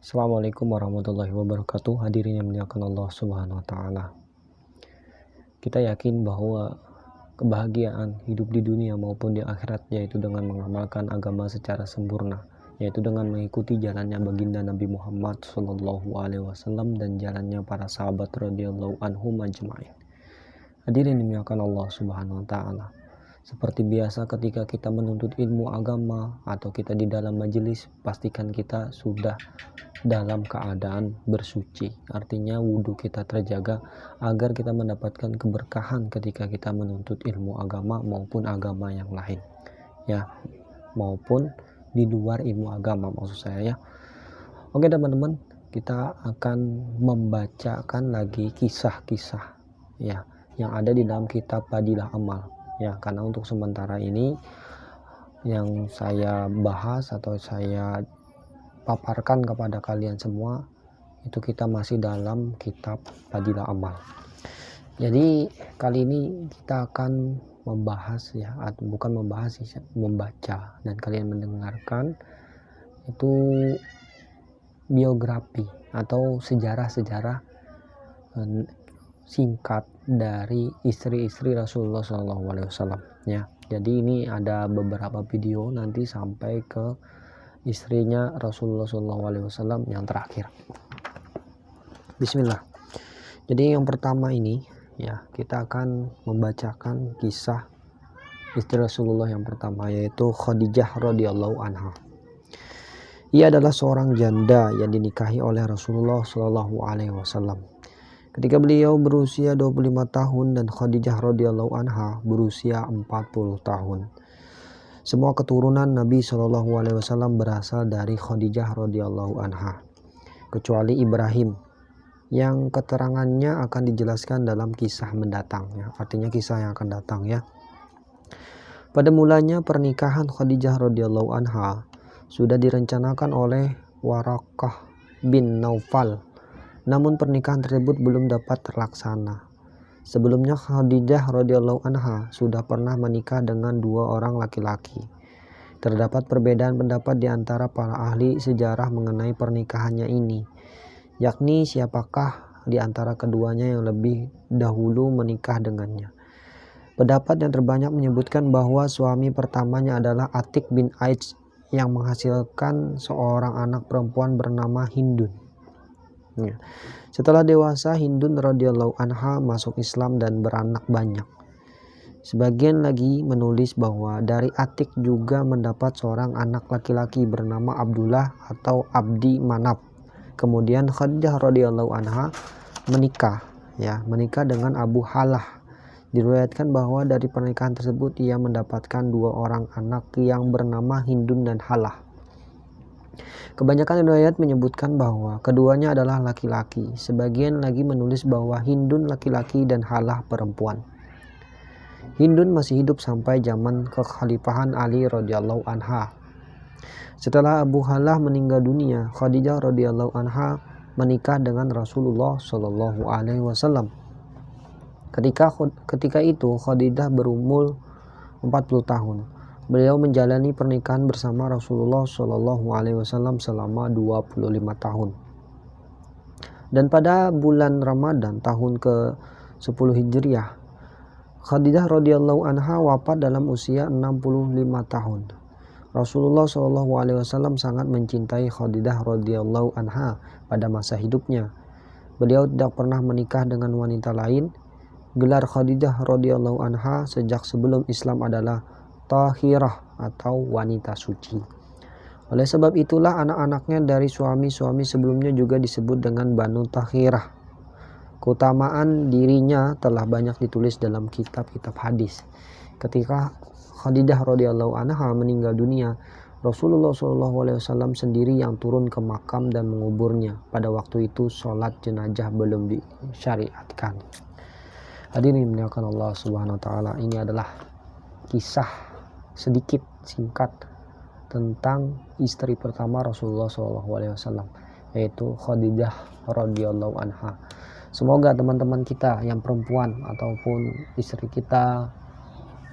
Assalamualaikum warahmatullahi wabarakatuh. Hadirin yang muliakan Allah Subhanahu wa taala. Kita yakin bahwa kebahagiaan hidup di dunia maupun di akhirat yaitu dengan mengamalkan agama secara sempurna, yaitu dengan mengikuti jalannya baginda Nabi Muhammad SAW dan jalannya para sahabat radhiyallahu anhum ajma'in. Hadirin yang dimuliakan Allah Subhanahu wa taala. Seperti biasa ketika kita menuntut ilmu agama atau kita di dalam majelis, pastikan kita sudah dalam keadaan bersuci. Artinya wudhu kita terjaga agar kita mendapatkan keberkahan ketika kita menuntut ilmu agama maupun agama yang lain. Ya, maupun di luar ilmu agama maksud saya ya. Oke teman-teman, kita akan membacakan lagi kisah-kisah ya yang ada di dalam kitab Fadilah Amal. Ya, karena untuk sementara ini yang saya bahas atau saya paparkan kepada kalian semua itu kita masih dalam kitab Fadilah Amal. Jadi kali ini kita akan membahas ya, atau bukan membahas sih, membaca dan kalian mendengarkan itu biografi atau sejarah-sejarah singkat dari istri-istri Rasulullah SAW ya. Jadi ini ada beberapa video nanti sampai ke istrinya Rasulullah SAW yang terakhir. Bismillah. Jadi yang pertama ini ya, kita akan membacakan kisah istri Rasulullah yang pertama, yaitu Khadijah radhiyallahu anha. Ia adalah seorang janda yang dinikahi oleh Rasulullah SAW. Ketika beliau berusia 25 tahun dan Khadijah radhiyallahu anha berusia 40 tahun. Semua keturunan Nabi SAW berasal dari Khadijah radhiyallahu anha, kecuali Ibrahim, yang keterangannya akan dijelaskan dalam kisah mendatang ya, artinya kisah yang akan datang ya. Pada mulanya pernikahan Khadijah radhiyallahu anha sudah direncanakan oleh Waraqah bin Naufal. Namun pernikahan tersebut belum dapat terlaksana. Sebelumnya Khadijah radhiyallahu anha sudah pernah menikah dengan 2 orang laki-laki. Terdapat perbedaan pendapat di antara para ahli sejarah mengenai pernikahannya ini, yakni siapakah di antara keduanya yang lebih dahulu menikah dengannya. Pendapat yang terbanyak menyebutkan bahwa suami pertamanya adalah Atik bin Aij yang menghasilkan seorang anak perempuan bernama Hindun. Ya. Setelah dewasa, Hindun radhiyallahu anha masuk Islam dan beranak banyak. Sebagian lagi menulis bahwa dari Atik juga mendapat seorang anak laki-laki bernama Abdullah atau Abdi Manaf. Kemudian Khadijah radhiyallahu anha menikah dengan Abu Halah. Diriwayatkan bahwa dari pernikahan tersebut ia mendapatkan 2 orang anak yang bernama Hindun dan Halah. Kebanyakan riwayat menyebutkan bahwa keduanya adalah laki-laki. Sebagian lagi menulis bahwa Hindun laki-laki dan Halah perempuan. Hindun masih hidup sampai zaman kekhalifahan Ali radhiyallahu anha. Setelah Abu Halah meninggal dunia, Khadijah radhiyallahu anha menikah dengan Rasulullah sallallahu alaihi wasallam. Ketika itu Khadijah berumur 40 tahun. Beliau menjalani pernikahan bersama Rasulullah SAW selama 25 tahun. Dan pada bulan Ramadan tahun ke-10 Hijriah, Khadijah radhiyallahu anha wafat dalam usia 65 tahun. Rasulullah SAW sangat mencintai Khadijah radhiyallahu anha pada masa hidupnya. Beliau tidak pernah menikah dengan wanita lain. Gelar Khadijah radhiyallahu anha sejak sebelum Islam adalah Tahirah atau wanita suci. Oleh sebab itulah anak-anaknya dari suami-suami sebelumnya juga disebut dengan Banu Tahirah. Keutamaan dirinya telah banyak ditulis dalam kitab-kitab hadis. Ketika Khadijah radhiyallahu anha meninggal dunia, Rasulullah SAW sendiri yang turun ke makam dan menguburnya. Pada waktu itu sholat jenazah belum disyariatkan. Hadirin dimuliakan Allah Subhanahu wa taala, ini adalah kisah sedikit singkat tentang istri pertama Rasulullah SAW, yaitu Khadijah radhiyallahu anha. Semoga teman-teman kita yang perempuan ataupun istri kita,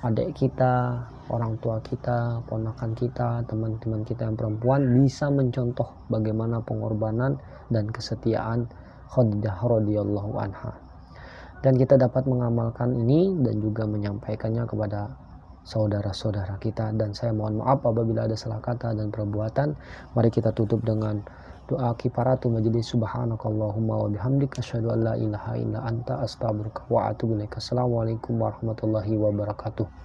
adik kita, orang tua kita, ponakan kita, teman-teman kita yang perempuan bisa mencontoh bagaimana pengorbanan dan kesetiaan Khadijah radhiyallahu anha. Dan kita dapat mengamalkan ini dan juga menyampaikannya kepada saudara-saudara kita. Dan saya mohon maaf apabila ada salah kata dan perbuatan. Mari kita tutup dengan doa kifaratu majelis. Subhanakallahumma wa bihamdika asyhadu an la ilaha illa anta astaghfiruka wa atubu ilaik. Assalamualaikum warahmatullahi wabarakatuh.